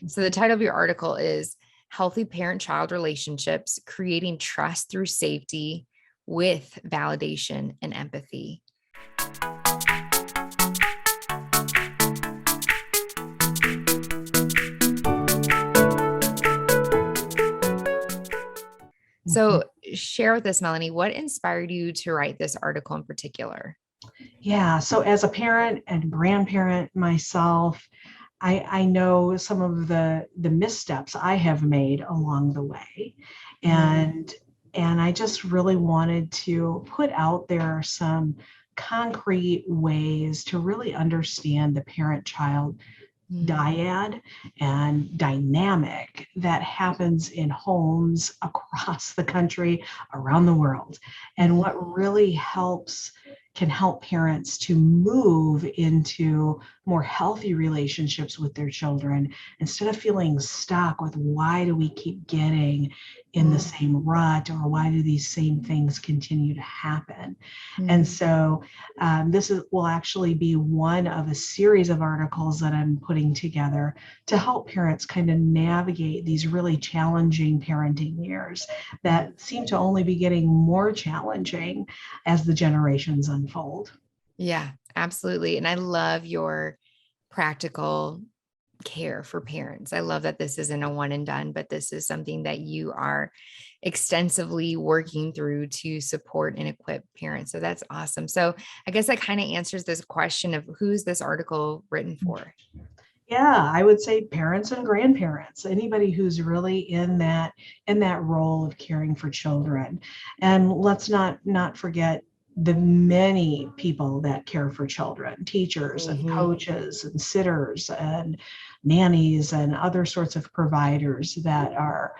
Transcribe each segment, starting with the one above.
So the title of your article is Healthy Parent-Child Relationships, Creating Trust Through Safety with Validation and Empathy. So share with us, Melanie, what inspired you to write this article in particular? Yeah, so as a parent and grandparent myself, I know some of the missteps I have made along the way. And I just really wanted to put out there some concrete ways to really understand the parent-child dyad and dynamic that happens in homes across the country, around the world, and what really can help parents to move into more healthy relationships with their children instead of feeling stuck with why do we keep getting in the same rut, or why do these same things continue to happen. And so will actually be one of a series of articles that I'm putting together to help parents kind of navigate these really challenging parenting years that seem to only be getting more challenging as the generations unfold. Yeah, absolutely. And I love your practical care for parents. I love that this isn't a one and done, but this is something that you are extensively working through to support and equip parents. So that's awesome. So I guess that kind of answers this question of who's this article written for? Yeah, I would say parents and grandparents, anybody who's really in that role of caring for children. And let's not forget the many people that care for children, teachers and coaches and sitters and nannies and other sorts of providers that are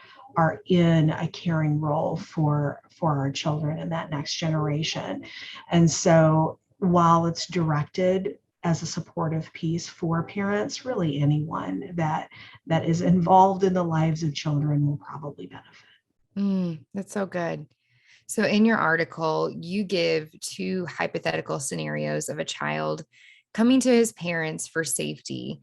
in a caring role for our children and that next generation. And so while it's directed as a supportive piece for parents, really anyone that is involved in the lives of children will probably benefit. That's so good. So in your article, you give two hypothetical scenarios of a child coming to his parents for safety.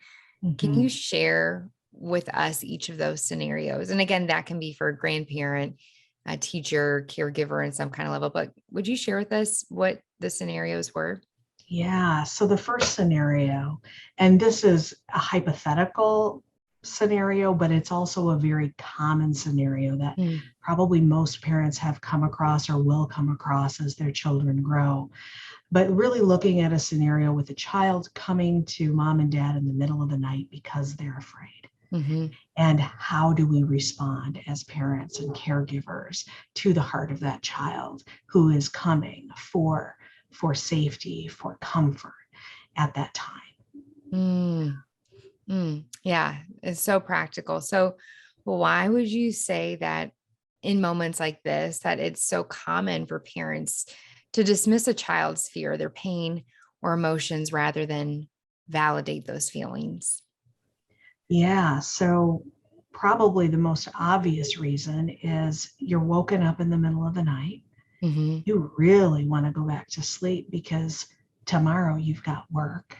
Can you share with us each of those scenarios? And again, that can be for a grandparent, a teacher, caregiver in some kind of level, but would you share with us what the scenarios were? Yeah, so the first scenario, and this is a hypothetical scenario, but it's also a very common scenario that probably most parents have come across or will come across as their children grow. But really looking at a scenario with a child coming to mom and dad in the middle of the night because they're afraid. And how do we respond as parents and caregivers to the heart of that child who is coming for safety, for comfort at that time? Yeah, it's so practical. So why would you say that in moments like this, that it's so common for parents to dismiss a child's fear, their pain or emotions rather than validate those feelings? Yeah, so probably the most obvious reason is you're woken up in the middle of the night. You really want to go back to sleep because tomorrow you've got work.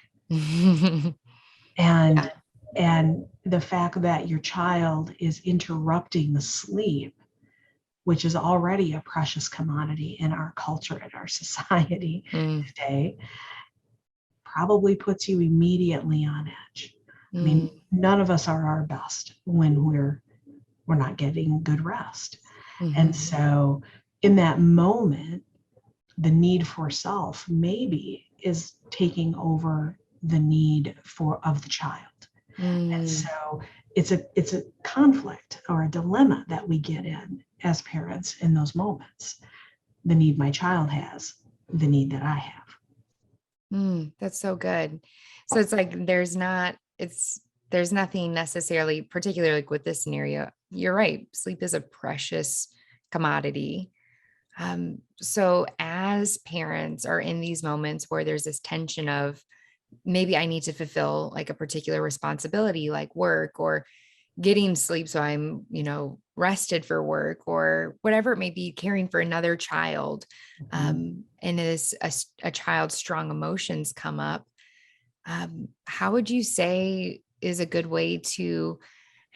And the fact that your child is interrupting the sleep, which is already a precious commodity in our culture and our society today, probably puts you immediately on edge. I mean, none of us are our best when we're not getting good rest. And so in that moment, the need for self maybe is taking over the need of the child. And so it's a conflict or a dilemma that we get in as parents in those moments. The need my child has, the need that I have. That's so good. So it's like there's nothing necessarily, particularly like with this scenario. You're right. Sleep is a precious commodity. So as parents are in these moments where there's this tension of maybe I need to fulfill like a particular responsibility like work or getting sleep so I'm, rested for work or whatever it may be, caring for another child. And as a child's strong emotions come up, how would you say is a good way to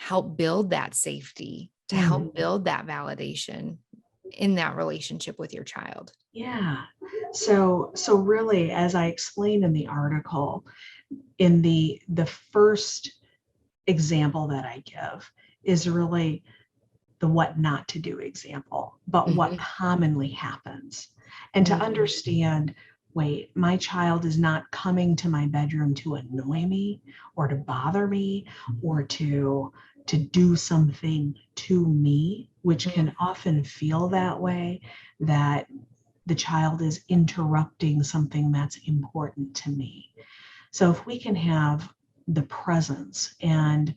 help build that safety, to help build that validation in that relationship with your child. Yeah. So really, as I explained in the article, in the first example that I give is really the what not to do example, but what commonly happens. And to understand, wait, my child is not coming to my bedroom to annoy me or to bother me or to do something to me, which can often feel that way, that the child is interrupting something that's important to me. So if we can have the presence and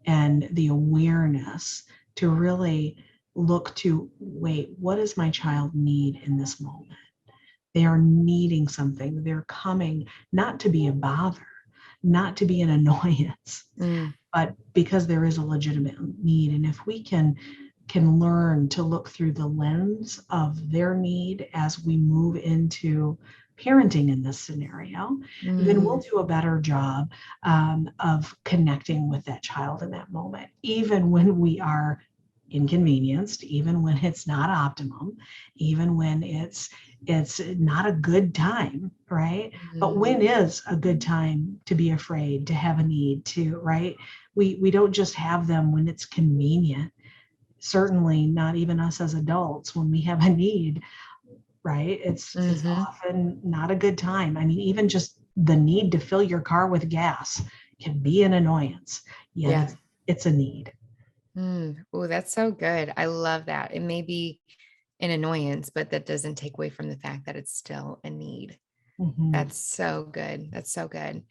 the awareness to really look to, wait, what does my child need in this moment? They are needing something. They're coming not to be a bother, not to be an annoyance, but because there is a legitimate need. And if we can learn to look through the lens of their need as we move into parenting in this scenario, then we'll do a better job of connecting with that child in that moment, even when we are inconvenienced, even when it's not optimum, even when it's not a good time, right? But when is a good time to be afraid, to have a need, to, right? We don't just have them when it's convenient. Certainly not even us as adults when we have a need, right? It's often not a good time. I mean, even just the need to fill your car with gas can be an annoyance, yet it's a need. Oh, that's so good. I love that. It may be an annoyance, but that doesn't take away from the fact that it's still a need. That's so good. That's so good.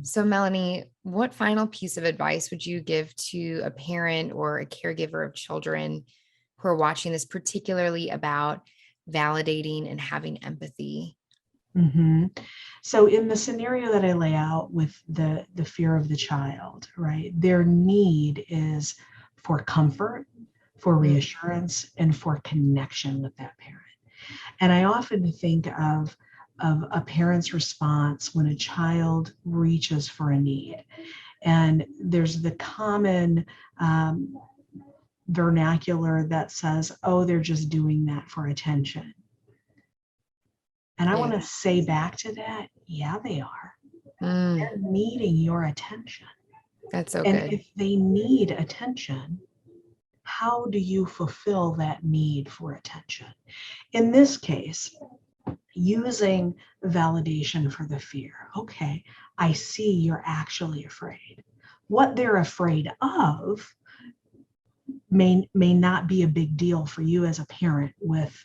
So, Melanie, what final piece of advice would you give to a parent or a caregiver of children who are watching this, particularly about validating and having empathy? So in the scenario that I lay out with the fear of the child, right, their need is for comfort, for reassurance, and for connection with that parent. And I often think of a parent's response when a child reaches for a need. And there's the common vernacular that says, oh, they're just doing that for attention. And I want to say back to that, yeah, they are. They're needing your attention. That's so And good. if they need attention, how do you fulfill that need for attention? In this case, using validation for the fear. Okay, I see you're actually afraid. What they're afraid of may not be a big deal for you as a parent with,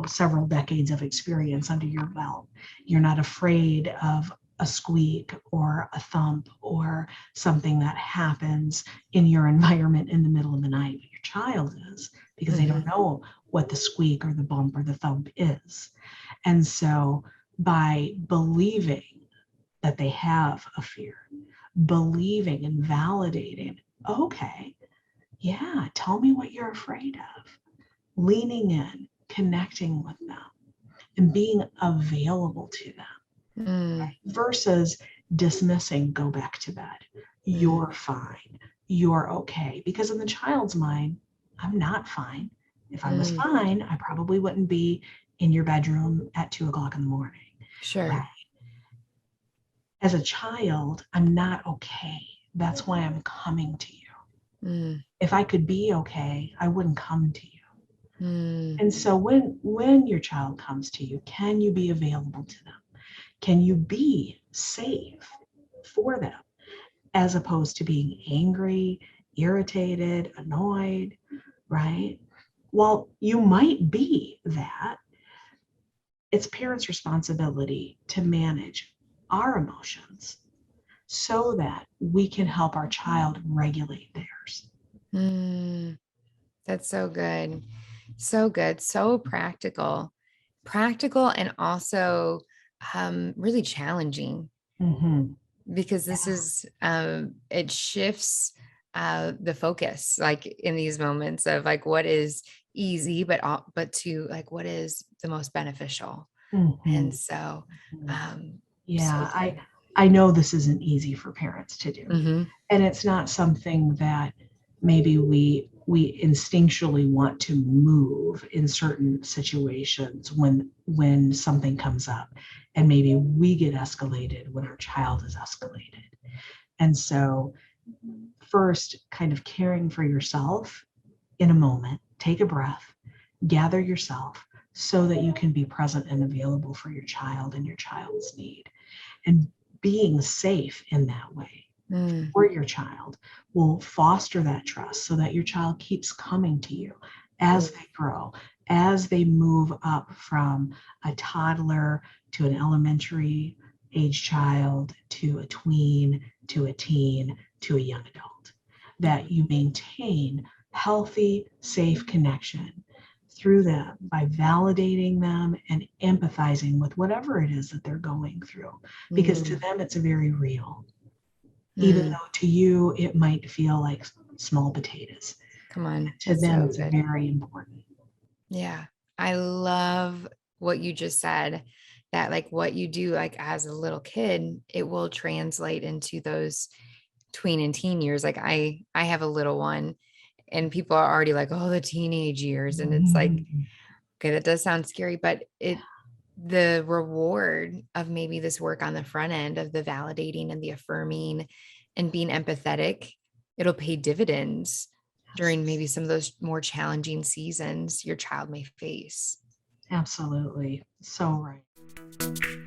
several decades of experience under your belt. You're not afraid of a squeak or a thump or something that happens in your environment in the middle of the night. But your child is, because they don't know what the squeak or the bump or the thump is. And so by believing that they have a fear, believing and validating, okay, yeah, tell me what you're afraid of. Leaning in, connecting with them, and being available to them versus dismissing, go back to bed. You're fine. You're okay. Because in the child's mind, I'm not fine. If I was fine, I probably wouldn't be in your bedroom at 2:00 in the morning. Sure. Right? As a child, I'm not okay. That's why I'm coming to you. If I could be okay, I wouldn't come to you. And so when your child comes to you, can you be available to them? Can you be safe for them as opposed to being angry, irritated, annoyed, right? Well, you might be that. It's parents' responsibility to manage our emotions so that we can help our child regulate theirs. That's so good. So good. So practical. Practical and also really challenging, because this is it shifts the focus, like in these moments of like what is easy, but to like what is the most beneficial. And so Yeah, so good. I know this isn't easy for parents to do. And it's not something that maybe we instinctually want to move in certain situations when something comes up, and maybe we get escalated when our child is escalated. And so first, kind of caring for yourself in a moment, take a breath, gather yourself so that you can be present and available for your child and your child's need, and being safe in that way Mm, for your child will foster that trust so that your child keeps coming to you as they grow, as they move up from a toddler to an elementary age child to a tween to a teen to a young adult, that you maintain healthy, safe connection through them by validating them and empathizing with whatever it is that they're going through, because to mm, them it's very real, even mm. though to you it might feel like small potatoes. Come on. To That's them, so it's good. very important. Yeah. I love what you just said, that like what you do like as a little kid, it will translate into those tween and teen years. Like I have a little one, and people are already like, oh, the teenage years. And it's like, Mhm. okay, that does sound scary, but the reward of maybe this work on the front end of the validating and the affirming and being empathetic, it'll pay dividends during maybe some of those more challenging seasons your child may face. Absolutely. So right.